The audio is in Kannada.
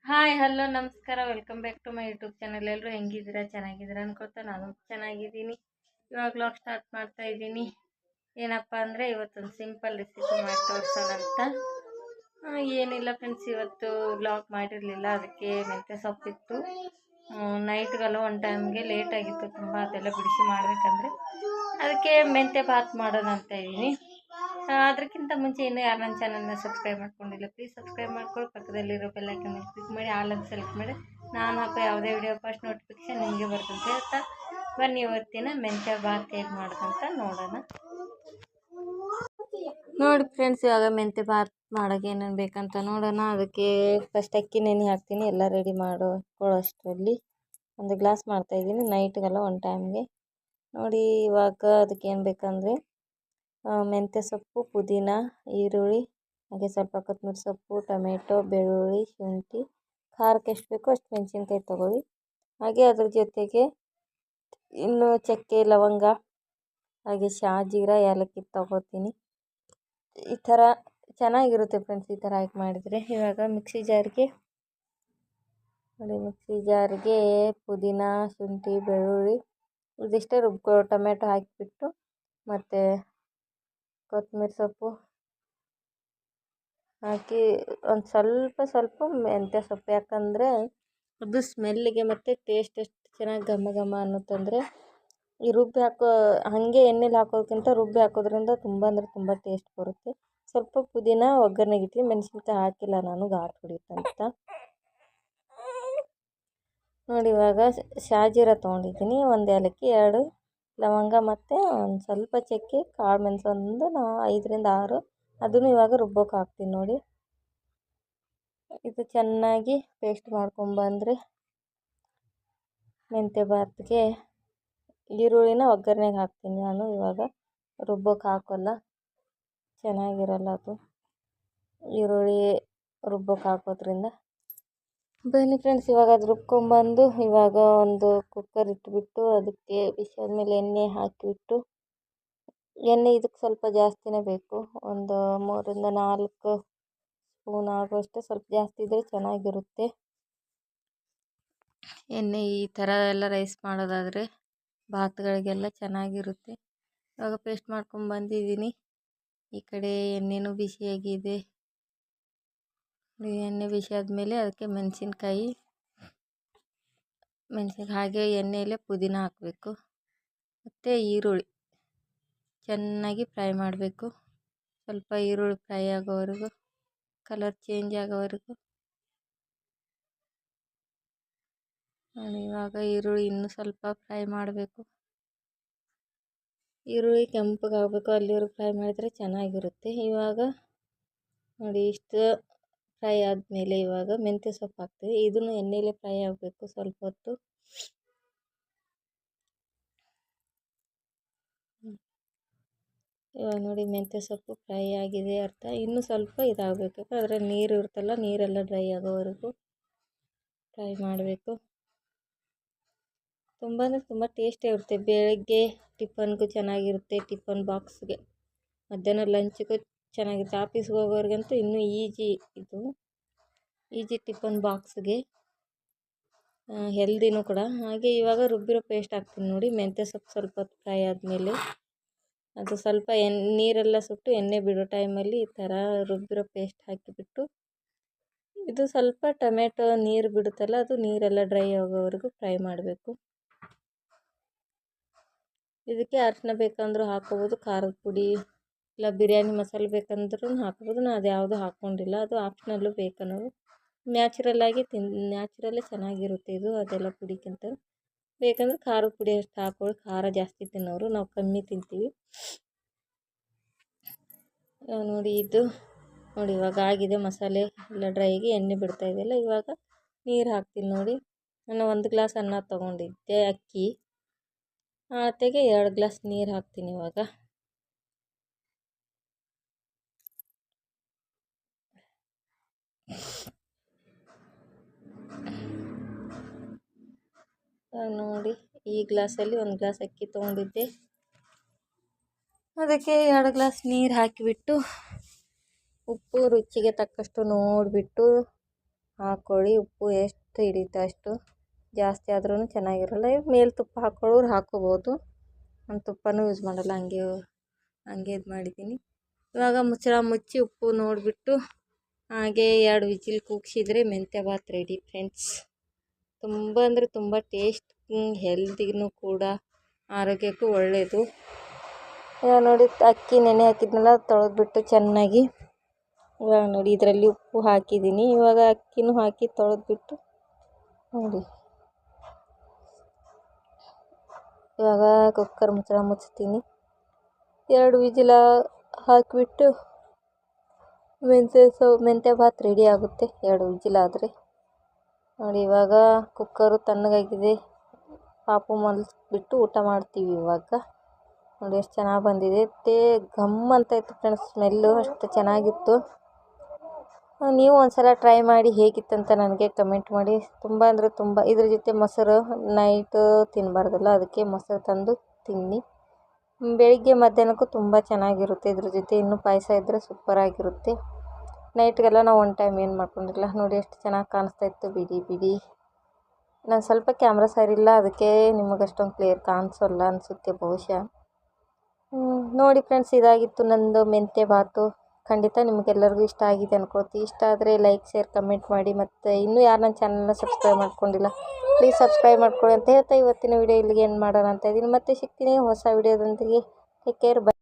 ಹಾಯ್ ಹಲೋ ನಮಸ್ಕಾರ welcome back to my YouTube channel. ಎಲ್ಲರೂ ಹೆಂಗಿದ್ದೀರಾ? ಚೆನ್ನಾಗಿದ್ದೀರಾ ಅನ್ಕೋತಾ ನಾನು ಚೆನ್ನಾಗಿದ್ದೀನಿ. ಇವಾಗ ವ್ಲಾಗ್ ಸ್ಟಾರ್ಟ್ ಮಾಡ್ತಾ ಇದ್ದೀನಿ. ಏನಪ್ಪ ಅಂದರೆ ಇವತ್ತೊಂದು ಸಿಂಪಲ್ ರೆಸಿಪಿ ಮಾಡಿ ತೋರಿಸೋಣ ಅಂತ. ಏನಿಲ್ಲ ಫ್ರೆಂಡ್ಸ್, ಇವತ್ತು ವ್ಲಾಗ್ ಮಾಡಿರಲಿಲ್ಲ, ಅದಕ್ಕೆ ಮೆಂತ್ಯ ಸೊಪ್ಪಿತ್ತು. ನೈಟ್ಗೆಲ್ಲ ಒಂದು ಟೈಮ್ಗೆ ಲೇಟ್ ಆಗಿತ್ತು ತುಂಬ, ಅದೆಲ್ಲ ಬಿಡಿಸಿ ಮಾಡಬೇಕಂದ್ರೆ ಅದಕ್ಕೆ ಮೆಂತ್ಯ ಬಾತ್ ಮಾಡೋಣ ಅಂತ ಇದ್ದೀನಿ. ಅದಕ್ಕಿಂತ ಮುಂಚೆ ಇನ್ನೂ ಯಾರು ನನ್ನ ಚಾನಲ್ನ ಸಬ್ಸ್ಕ್ರೈಬ್ ಮಾಡ್ಕೊಂಡಿಲ್ಲ, ಪ್ಲೀಸ್ ಸಬ್ಸ್ಕ್ರೈಬ್ ಮಾಡ್ಕೊಳ್ಳಿ. ಪಕ್ಕದಲ್ಲಿರೋ ಬೆಲ್ಲೈಕನ್ ಮೇಲೆ ಕ್ಲಿಕ್ ಮಾಡಿ ಆಲ್ ಅಂತ ಸೆಲೆಕ್ಟ್ ಮಾಡಿ ನಾನು ಹಾಕೋ ಯಾವುದೇ ವಿಡಿಯೋ ಫಸ್ಟ್ ನೋಟಿಫಿಕೇಶನ್ ನಿಮಗೆ ಬರ್ತಂತ ಹೇಳ್ತಾ ಬನ್ನಿ ಇವತ್ತಿನ ಮೆಂತ್ಯ ಬಾತ್ ಹೇಗೆ ಮಾಡೋದಂತ ನೋಡೋಣ. ನೋಡಿ ಫ್ರೆಂಡ್ಸ್, ಇವಾಗ ಮೆಂತ್ಯ ಬಾತ್ ಮಾಡೋಕೆ ಏನೇನು ಬೇಕಂತ ನೋಡೋಣ. ಅದಕ್ಕೆ ಫಸ್ಟ್ ಅಕ್ಕಿ ನೆನೆ ಹಾಕ್ತೀನಿ. ಎಲ್ಲ ರೆಡಿ ಮಾಡ್ಕೊಳ್ಳೋಷ್ಟರಲ್ಲಿ ಒಂದು ಗ್ಲಾಸ್ ಮಾಡ್ತಾಯಿದ್ದೀನಿ, ನೈಟ್ಗೆಲ್ಲ ಒಂದು ಟೈಮ್ಗೆ. ನೋಡಿ ಇವಾಗ ಅದಕ್ಕೆ ಏನು ಬೇಕಂದರೆ ಮೆಂತ್ಯ ಸೊಪ್ಪು, ಪುದೀನ, ಈರುಳ್ಳಿ, ಹಾಗೆ ಸ್ವಲ್ಪ ಕೊತ್ತಂಬರಿ ಸೊಪ್ಪು, ಟೊಮೆಟೊ, ಬೆಳ್ಳುಳ್ಳಿ, ಶುಂಠಿ, ಖಾರಕ್ಕೆ ಎಷ್ಟು ಬೇಕೋ ಅಷ್ಟು ಮೆಣಸಿನ್ಕಾಯಿ ತೊಗೊಳ್ಳಿ. ಹಾಗೆ ಅದ್ರ ಜೊತೆಗೆ ಇನ್ನು ಚಕ್ಕೆ, ಲವಂಗ, ಹಾಗೆ ಶಾಜೀರ, ಏಲಕ್ಕಿ ತೊಗೋತೀನಿ. ಈ ಥರ ಚೆನ್ನಾಗಿರುತ್ತೆ ಫ್ರೆಂಡ್ಸ್, ಈ ಥರ ಹಾಕಿ ಮಾಡಿದರೆ. ಇವಾಗ ಮಿಕ್ಸಿ ಜಾರ್ಗೆ ಪುದೀನ, ಶುಂಠಿ, ಬೆಳ್ಳುಳ್ಳಿ ಇದಿಷ್ಟೇ ರುಬ್ಕೊ, ಟೊಮೆಟೊ ಹಾಕಿಬಿಟ್ಟು ಮತ್ತು ಕೊತ್ತಂಬರಿ ಸೊಪ್ಪು ಹಾಕಿ ಒಂದು ಸ್ವಲ್ಪ ಮೆಂತ್ಯ ಸೊಪ್ಪು, ಯಾಕಂದರೆ ಅದು ಸ್ಮೆಲ್ಲಿಗೆ ಮತ್ತು ಟೇಸ್ಟ್ ಎಷ್ಟು ಚೆನ್ನಾಗಿ ಘಮ ಘಮ ಅನ್ನುತ್ತಂದರೆ ಈ ರುಬ್ಬಿ ಹಾಕೋ ಹಾಗೆ ಎಣ್ಣೆಲಿ ಹಾಕೋದಕ್ಕಿಂತ ರುಬ್ಬಿ ಹಾಕೋದ್ರಿಂದ ತುಂಬ ಅಂದರೆ ತುಂಬ ಟೇಸ್ಟ್ ಬರುತ್ತೆ. ಸ್ವಲ್ಪ ಪುದೀನ ಒಗ್ಗರಣೆಗೆ ಇಟ್ಟು, ಮೆಣಸಿನ್ಕಾಯಿ ಹಾಕಿಲ್ಲ ನಾನು, ಘಾಟ್ ಹೊಡಿಯುತ್ತಂತ. ನೋಡಿ ಇವಾಗ ಶಾಜೀರ ತೊಗೊಂಡಿದ್ದೀನಿ, ಒಂದು ಏಲಕ್ಕಿ, 2 ಲವಂಗ ಮತ್ತು ಒಂದು ಸ್ವಲ್ಪ ಚಕ್ಕೆ, ಕಾಳು ಮೆಣಸು ಒಂದು 5ರಿಂದ 6, ಅದನ್ನು ಇವಾಗ ರುಬ್ಬೋಕೆ ಹಾಕ್ತೀನಿ. ನೋಡಿ ಇದು ಚೆನ್ನಾಗಿ ಪೇಸ್ಟ್ ಮಾಡ್ಕೊಂಬಂದರೆ ಮೆಂತ್ಯ ಬಾತ್ಗೆ ಈರುಳ್ಳಿನ ಒಗ್ಗರಣೆಗೆ ಹಾಕ್ತೀನಿ ನಾನು. ಇವಾಗ ರುಬ್ಬೋಕೆ ಹಾಕೋಲ್ಲ, ಚೆನ್ನಾಗಿರಲ್ಲ ಅದು ಈರುಳ್ಳಿ ರುಬ್ಬೋಕೆ ಹಾಕೋದ್ರಿಂದ. ಬನ್ನಿ ಫ್ರೆಂಡ್ಸ್, ಇವಾಗ ಅದು ರುಬ್ಕೊಂಬಂದು ಇವಾಗ ಒಂದು ಕುಕ್ಕರ್ ಇಟ್ಬಿಟ್ಟು ಅದಕ್ಕೆ ಬಿಸಿ ಆದಮೇಲೆ ಎಣ್ಣೆ ಹಾಕಿಬಿಟ್ಟು, ಎಣ್ಣೆ ಇದಕ್ಕೆ ಸ್ವಲ್ಪ ಜಾಸ್ತಿನೇ ಬೇಕು, ಒಂದು 3ರಿಂದ 4 ಸ್ಪೂನ್ ಆಗುವಷ್ಟು, ಸ್ವಲ್ಪ ಜಾಸ್ತಿ ಇದ್ದರೆ ಚೆನ್ನಾಗಿರುತ್ತೆ. ಎಣ್ಣೆ ಈ ಥರ ಎಲ್ಲ ರೈಸ್ ಮಾಡೋದಾದರೆ ಬಾತ್ಗಳಿಗೆಲ್ಲ ಚೆನ್ನಾಗಿರುತ್ತೆ. ಇವಾಗ ಪೇಸ್ಟ್ ಮಾಡ್ಕೊಂಬಂದಿದ್ದೀನಿ. ಈ ಕಡೆ ಎಣ್ಣೆನೂ ಬಿಸಿಯಾಗಿದೆ. ಎಣ್ಣೆ ಬಿಸಿ ಆದಮೇಲೆ ಅದಕ್ಕೆ ಮೆಣಸಿನ್ಕಾಯಿ ಹಾಗೆ ಎಣ್ಣೆಯಲ್ಲೇ ಪುದೀನ ಹಾಕಬೇಕು ಮತ್ತು ಈರುಳ್ಳಿ ಚೆನ್ನಾಗಿ ಫ್ರೈ ಮಾಡಬೇಕು. ಸ್ವಲ್ಪ ಈರುಳ್ಳಿ ಫ್ರೈ ಆಗೋವರೆಗೂ, ಕಲರ್ ಚೇಂಜ್ ಆಗೋವರೆಗೂ. ಇವಾಗ ಈರುಳ್ಳಿ ಇನ್ನೂ ಸ್ವಲ್ಪ ಫ್ರೈ ಮಾಡಬೇಕು. ಈರುಳ್ಳಿ ಕೆಂಪಗಾಗಬೇಕು, ಅಲ್ಲಿವರೆಗೂ ಫ್ರೈ ಮಾಡಿದರೆ ಚೆನ್ನಾಗಿರುತ್ತೆ. ಇವಾಗ ನೋಡಿ ಇಷ್ಟು ಫ್ರೈ ಆದಮೇಲೆ ಇವಾಗ ಮೆಂತ್ಯ ಸೊಪ್ಪು ಹಾಕ್ತೀವಿ. ಇದನ್ನು ಎಣ್ಣೆಯಲ್ಲೇ ಫ್ರೈ ಆಗಬೇಕು ಸ್ವಲ್ಪ ಹೊತ್ತು. ಇವಾಗ ನೋಡಿ ಮೆಂತ್ಯ ಸೊಪ್ಪು ಫ್ರೈ ಆಗಿದೆ ಅರ್ಥ. ಇನ್ನೂ ಸ್ವಲ್ಪ ಇದಾಗಬೇಕು, ಆದರೆ ನೀರು ಇರುತ್ತಲ್ಲ, ನೀರೆಲ್ಲ ಡ್ರೈ ಆಗೋವರೆಗೂ ಫ್ರೈ ಮಾಡಬೇಕು. ತುಂಬ ಅಂದರೆ ತುಂಬ ಟೇಸ್ಟಿ ಇರುತ್ತೆ. ಬೆಳಗ್ಗೆ ಟಿಫನ್ಗೂ ಚೆನ್ನಾಗಿರುತ್ತೆ, ಟಿಫನ್ ಬಾಕ್ಸ್ಗೆ, ಮಧ್ಯಾಹ್ನ ಲಂಚ್ಗೂ ಚೆನ್ನಾಗಿರುತ್ತೆ. ಆಫೀಸ್ಗೆ ಹೋಗೋರಿಗಂತೂ ಇನ್ನೂ ಈಜಿ ಟಿಫನ್ ಬಾಕ್ಸ್ಗೆ, ಹೆಲ್ದಿನೂ ಕೂಡ. ಹಾಗೆ ಇವಾಗ ರುಬ್ಬಿರೋ ಪೇಸ್ಟ್ ಹಾಕ್ತೀನಿ ನೋಡಿ. ಮೆಂತ್ಯ ಸೊಪ್ಪು ಸ್ವಲ್ಪ ಹೊತ್ತು ಫ್ರೈ ಆದಮೇಲೆ ಅದು ಸ್ವಲ್ಪ ನೀರೆಲ್ಲ ಸುಟ್ಟು ಎಣ್ಣೆ ಬಿಡೋ ಟೈಮಲ್ಲಿ ಈ ಥರ ರುಬ್ಬಿರೋ ಪೇಸ್ಟ್ ಹಾಕಿಬಿಟ್ಟು, ಇದು ಸ್ವಲ್ಪ ಟೊಮೆಟೊ ನೀರು ಬಿಡುತ್ತಲ್ಲ, ಅದು ನೀರೆಲ್ಲ ಡ್ರೈ ಆಗೋವರೆಗೂ ಫ್ರೈ ಮಾಡಬೇಕು. ಇದಕ್ಕೆ ಅರಿಶಿನ ಬೇಕಂದ್ರೂ ಹಾಕೋಬೋದು, ಖಾರದ ಪುಡಿ ಇಲ್ಲ ಬಿರಿಯಾನಿ ಮಸಾಲೆ ಬೇಕಂದ್ರೂ ಹಾಕ್ಬೋದು. ನಾನು ಅದು ಯಾವುದೂ ಹಾಕ್ಕೊಂಡಿಲ್ಲ, ಅದು ಆಪ್ಷನಲ್ಲು. ಬೇಕನ್ನೋರು ನ್ಯಾಚುರಲ್ಲೇ ಚೆನ್ನಾಗಿರುತ್ತೆ ಇದು, ಅದೆಲ್ಲ ಪುಡಿಗಿಂತ. ಬೇಕಂದ್ರೆ ಖಾರದ ಪುಡಿ ಅಷ್ಟು ಹಾಕೊಳ್ಳಿ, ಖಾರ ಜಾಸ್ತಿ ತಿನ್ನೋರು, ನಾವು ಕಮ್ಮಿ ತಿಂತೀವಿ. ನೋಡಿ ಇವಾಗ ಆಗಿದೆ ಮಸಾಲೆ ಎಲ್ಲ ಡ್ರೈಗೆ, ಎಣ್ಣೆ ಬಿಡ್ತಾ ಇದೆಯಲ್ಲ. ಇವಾಗ ನೀರು ಹಾಕ್ತೀನಿ ನೋಡಿ. ನಾನು 1 ಗ್ಲಾಸ್ ಅನ್ನ ತೊಗೊಂಡಿದ್ದೆ, ಅಕ್ಕಿ, ಅಳತೆಗೆ 2 ಗ್ಲಾಸ್ ನೀರು ಹಾಕ್ತೀನಿ ಇವಾಗ. ನೋಡಿ ಈ ಗ್ಲಾಸಲ್ಲಿ 1 ಗ್ಲಾಸ್ ಅಕ್ಕಿ ತೊಗೊಂಡಿದ್ದೆ, ಅದಕ್ಕೆ 2 ಗ್ಲಾಸ್ ನೀರು ಹಾಕಿಬಿಟ್ಟು, ಉಪ್ಪು ರುಚಿಗೆ ತಕ್ಕಷ್ಟು ನೋಡಿಬಿಟ್ಟು ಹಾಕ್ಕೊಳ್ಳಿ. ಉಪ್ಪು ಎಷ್ಟು ಹಿಡಿಯುತ್ತೋ ಅಷ್ಟು, ಜಾಸ್ತಿ ಆದ್ರೂ ಚೆನ್ನಾಗಿರಲ್ಲ. ಮೇಲೆ ತುಪ್ಪ ಹಾಕ್ಕೊಳ್ಳೋರು ಹಾಕ್ಕೋಬೋದು. ನಾನು ತುಪ್ಪನೂ ಯೂಸ್ ಮಾಡಲ್ಲ, ಹಂಗೆ ಇದು ಮಾಡಿದ್ದೀನಿ. ಇವಾಗ ಮುಚ್ಚಳ ಮುಚ್ಚಿ ಉಪ್ಪು ನೋಡಿಬಿಟ್ಟು ಹಾಗೆ 2 ವಿಜಿಲ್ ಕೂಗಿಸಿದ್ರೆ ಮೆಂತ್ಯ ಭಾತ್ ರೆಡಿ ಫ್ರೆಂಡ್ಸ್. ತುಂಬ ಅಂದರೆ ತುಂಬ ಟೇಸ್ಟ್, ಹೆಲ್ದಿಗೂ ಕೂಡ ಆರೋಗ್ಯಕ್ಕೂ ಒಳ್ಳೆಯದು. ಇವಾಗ ನೋಡಿ ಅಕ್ಕಿ ನೆನೆ ಹಾಕಿದ್ನೆಲ್ಲ ತೊಳೆದ್ಬಿಟ್ಟು ಚೆನ್ನಾಗಿ, ಇವಾಗ ನೋಡಿ ಇದರಲ್ಲಿ ಉಪ್ಪು ಹಾಕಿದ್ದೀನಿ. ಇವಾಗ ಅಕ್ಕಿನೂ ಹಾಕಿ ತೊಳೆದ್ಬಿಟ್ಟು ನೋಡಿ, ಇವಾಗ ಕುಕ್ಕರ್ ಮುಚ್ಚಳ ಮುಚ್ತೀನಿ. 2 ವಿಜಿಲ ಹಾಕಿಬಿಟ್ಟು ಮೆಂತ್ಯ ಭಾತ್ ರೆಡಿ ಆಗುತ್ತೆ 2 ವಿಜಿಲಾದರೆ. ನೋಡಿ ಇವಾಗ ಕುಕ್ಕರು ತಣ್ಣಗಾಗಿದೆ. ಪಾಪು ಮಲಗಿಸ್ಬಿಟ್ಟು ಊಟ ಮಾಡ್ತೀವಿ ಇವಾಗ. ನೋಡಿ ಎಷ್ಟು ಚೆನ್ನಾಗಿ ಬಂದಿದೆ. ಘಮ್ ಅಂತ ಇತ್ತು ಫ್ರೆಂಡ್ಸ್, ಸ್ಮೆಲ್ಲು ಅಷ್ಟು ಚೆನ್ನಾಗಿತ್ತು. ನೀವು ಒಂದ್ಸಲ ಟ್ರೈ ಮಾಡಿ ಹೇಗಿತ್ತಂತ ನನಗೆ ಕಮೆಂಟ್ ಮಾಡಿ. ತುಂಬ ಅಂದರೆ ತುಂಬ, ಇದ್ರ ಜೊತೆ ಮೊಸರು ನೈಟು ತಿನ್ನಬಾರ್ದಲ್ಲ, ಅದಕ್ಕೆ ಮೊಸರು ತಂದು ತಿನ್ನಿ. ಬೆಳಿಗ್ಗೆ ಮಧ್ಯಾಹ್ನಕ್ಕೂ ತುಂಬ ಚೆನ್ನಾಗಿರುತ್ತೆ. ಇದ್ರ ಜೊತೆ ಇನ್ನೂ ಪಾಯಸ ಇದ್ದರೆ ಸೂಪರಾಗಿರುತ್ತೆ. ನೈಟ್ಗೆಲ್ಲ ನಾವು ಒನ್ ಟೈಮ್ ಏನು ಮಾಡ್ಕೊಂಡಿರಲ್ಲ. ನೋಡಿ ಎಷ್ಟು ಚೆನ್ನಾಗಿ ಕಾಣಿಸ್ತಾ ಇತ್ತು ಬಿಡಿ. ನಾನು ಸ್ವಲ್ಪ ಕ್ಯಾಮ್ರಾ ಸರಿಯಿಲ್ಲ, ಅದಕ್ಕೆ ನಿಮಗೆ ಅಷ್ಟೊಂದು ಕ್ಲಿಯರ್ ಕಾಣಿಸೋಲ್ಲ ಅನಿಸುತ್ತೆ ಬಹುಶಃ. ನೋಡಿ ಫ್ರೆಂಡ್ಸ್, ಇದಾಗಿತ್ತು ನಂದು ಮೆಂತ್ಯ ಭಾತು. ಖಂಡಿತ ನಿಮಗೆಲ್ಲರಿಗೂ ಇಷ್ಟ ಆಗಿದೆ ಅನ್ಕೊಳ್ತೀವಿ. ಇಷ್ಟ ಆದರೆ ಲೈಕ್, ಶೇರ್, ಕಮೆಂಟ್ ಮಾಡಿ. ಮತ್ತು ಇನ್ನೂ ಯಾರು ನನ್ನ ಚಾನಲ್ನ ಸಬ್ಸ್ಕ್ರೈಬ್ ಮಾಡ್ಕೊಂಡಿಲ್ಲ, ಪ್ಲೀಸ್ ಸಬ್ಸ್ಕ್ರೈಬ್ ಮಾಡ್ಕೊಳ್ಳಿ ಅಂತ ಹೇಳ್ತಾ ಇವತ್ತಿನ ವಿಡಿಯೋ ಇಲ್ಲಿಗೆ ಏನು ಮಾಡೋಣ ಅಂತ ಇದ್ದೀನಿ. ಮತ್ತೆ ಸಿಗ್ತೀನಿ ಹೊಸ ವಿಡಿಯೋದೊಂದಿಗೆ. Take care, by.